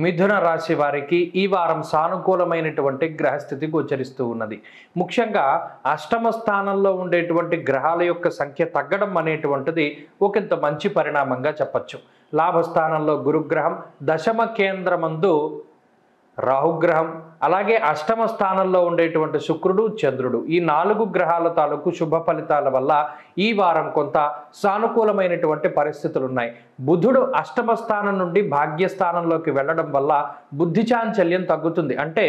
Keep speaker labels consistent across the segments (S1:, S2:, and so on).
S1: మిథున రాశి వారికి ఈ వారం సానుకూలమైనటువంటి గ్రహస్థితి గోచరిస్తూ ఉన్నది. ముఖ్యంగా అష్టమ స్థానంలో ఉండేటువంటి గ్రహాల యొక్క సంఖ్య తగ్గడం అనేటువంటిది ఒకంత మంచి పరిణామంగా చెప్పచ్చు. లాభస్థానంలో గురుగ్రహం, దశమ కేంద్రమందు రాహుగ్రహం, అలాగే అష్టమ స్థానంలో ఉండేటువంటి శుక్రుడు, చంద్రుడు, ఈ 4 గ్రహాల తాలూకు శుభ ఫలితాల వల్ల ఈ వారం కొంత సానుకూలమైనటువంటి పరిస్థితులు ఉన్నాయి. బుధుడు అష్టమ స్థానం నుండి భాగ్యస్థానంలోకి వెళ్ళడం వల్ల బుద్ధి చాంచల్యం తగ్గుతుంది. అంటే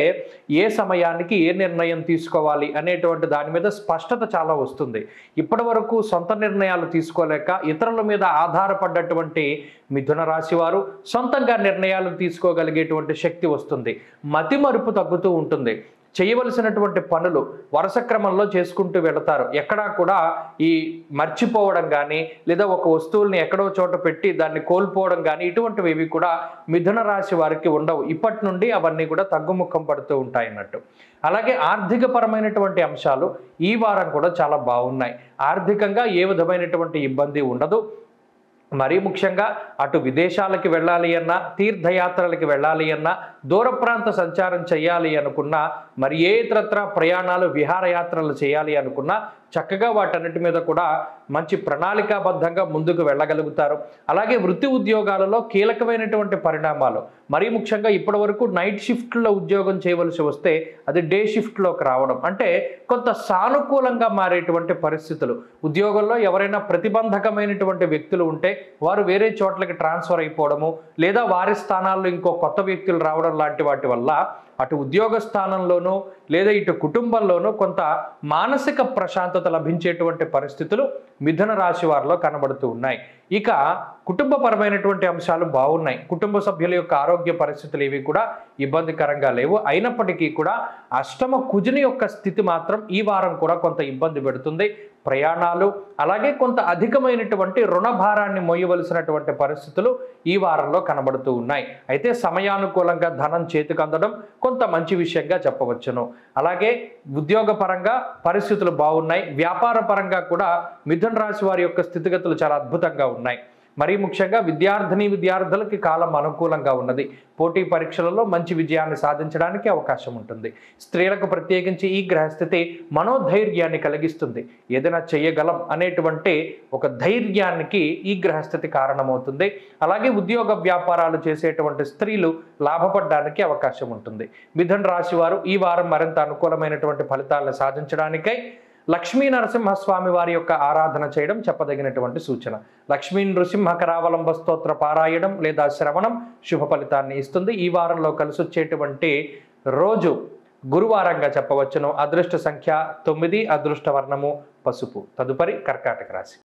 S1: ఏ సమయానికి ఏ నిర్ణయం తీసుకోవాలి అనేటువంటి దాని మీద స్పష్టత చాలా వస్తుంది. ఇప్పటి వరకు సొంత నిర్ణయాలు తీసుకోలేక ఇతరుల మీద ఆధారపడ్డటువంటి మిథున రాశి వారు సొంతంగా నిర్ణయాలు తీసుకోగలిగేటువంటి శక్తి వస్తుంది. మతిమరుపు తగ్గుతూ ఉంటుంది. చేయవలసినటువంటి పనులు వరుస క్రమంలో చేసుకుంటూ వెళతారు. ఎక్కడా కూడా ఈ మర్చిపోవడం కానీ, లేదా ఒక వస్తువుల్ని ఎక్కడో చోట పెట్టి దాన్ని కోల్పోవడం కానీ, ఇటువంటివి కూడా మిథున రాశి వారికి ఉండవు. ఇప్పటి నుండి అవన్నీ కూడా తగ్గుముఖం పడుతూ ఉంటాయి అన్నట్టు. అలాగే ఆర్థిక పరమైనటువంటి అంశాలు ఈ వారం కూడా చాలా బాగున్నాయి. ఆర్థికంగా ఏ విధమైనటువంటి ఇబ్బంది ఉండదు. మరీ ముఖ్యంగా అటు విదేశాలకి వెళ్ళాలి అన్నా, తీర్థయాత్రలకి వెళ్ళాలి అన్నా, దూర ప్రాంత సంచారం చేయాలి అనుకున్నా, మరి ఏ ఇతరత్ర ప్రయాణాలు విహారయాత్రలు చేయాలి అనుకున్నా చక్కగా వాటన్నిటి మీద కూడా మంచి ప్రణాళికాబద్ధంగా ముందుకు వెళ్ళగలుగుతారు. అలాగే వృత్తి ఉద్యోగాలలో కీలకమైనటువంటి పరిణామాలు, మరీ ముఖ్యంగా ఇప్పటి వరకు నైట్ షిఫ్ట్లో ఉద్యోగం చేయవలసి వస్తే అది డే షిఫ్ట్లోకి రావడం, అంటే కొంత సానుకూలంగా మారేటువంటి పరిస్థితులు. ఉద్యోగంలో ఎవరైనా ప్రతిబంధకమైనటువంటి వ్యక్తులు ఉంటే వారు వేరే చోట్లకి ట్రాన్స్ఫర్ అయిపోవడము, లేదా వారి స్థానాల్లో ఇంకో కొత్త వ్యక్తులు రావడం లాంటి వాటి వల్ల అటు ఉద్యోగ స్థానంలోనూ లేదా ఇటు కుటుంబంలోనూ కొంత మానసిక ప్రశాంతత లభించేటువంటి పరిస్థితులు మిథున రాశి వారిలో కనబడుతూ ఉన్నాయి. ఇక కుటుంబపరమైనటువంటి అంశాలు బాగున్నాయి. కుటుంబ సభ్యుల యొక్క ఆరోగ్య పరిస్థితులు ఇవి కూడా ఇబ్బందికరంగా లేవు. అయినప్పటికీ కూడా అష్టమ కుజుని యొక్క స్థితి మాత్రం ఈ వారం కూడా కొంత ఇబ్బంది పెడుతుంది. ప్రయాణాలు, అలాగే కొంత అధికమైనటువంటి రుణ భారాన్ని మోయవలసినటువంటి పరిస్థితులు ఈ వారంలో కనబడుతూ ఉన్నాయి. అయితే సమయానుకూలంగా ధనం చేతికి అందడం కొంత మంచి విషయంగా చెప్పవచ్చును. అలాగే ఉద్యోగ పరంగా పరిస్థితులు బాగున్నాయి. వ్యాపార పరంగా కూడా మిథున రాశి వారి యొక్క స్థితిగతులు చాలా అద్భుతంగా ఉన్నాయి. మరీ ముఖ్యంగా విద్యార్థులకి కాలం అనుకూలంగా ఉన్నది. పోటీ పరీక్షలలో మంచి విజయాన్ని సాధించడానికి అవకాశం ఉంటుంది. స్త్రీలకు ప్రత్యేకించి ఈ గ్రహస్థితి మనోధైర్యాన్ని కలిగిస్తుంది. ఏదైనా చేయగలం అనేటువంటి ఒక ధైర్యానికి ఈ గ్రహస్థితి కారణమవుతుంది. అలాగే ఉద్యోగ వ్యాపారాలు చేసేటువంటి స్త్రీలు లాభపడడానికి అవకాశం ఉంటుంది. మిథున రాశి వారు ఈ వారం మరింత అనుకూలమైనటువంటి ఫలితాలను సాధించడానికై లక్ష్మీ నరసింహస్వామి వారి యొక్క ఆరాధన చేయడం చెప్పదగినటువంటి సూచన. లక్ష్మీ నృసింహ కరావలంబ స్తోత్ర పారాయణం లేదా శ్రవణం శుభ ఫలితాన్ని ఇస్తుంది. ఈ వారంలో కలిసి వచ్చేటువంటి రోజు గురువారంగా చెప్పవచ్చును. అదృష్ట సంఖ్య 9, అదృష్ట వర్ణము పసుపు. తదుపరి కర్కాటక రాశి.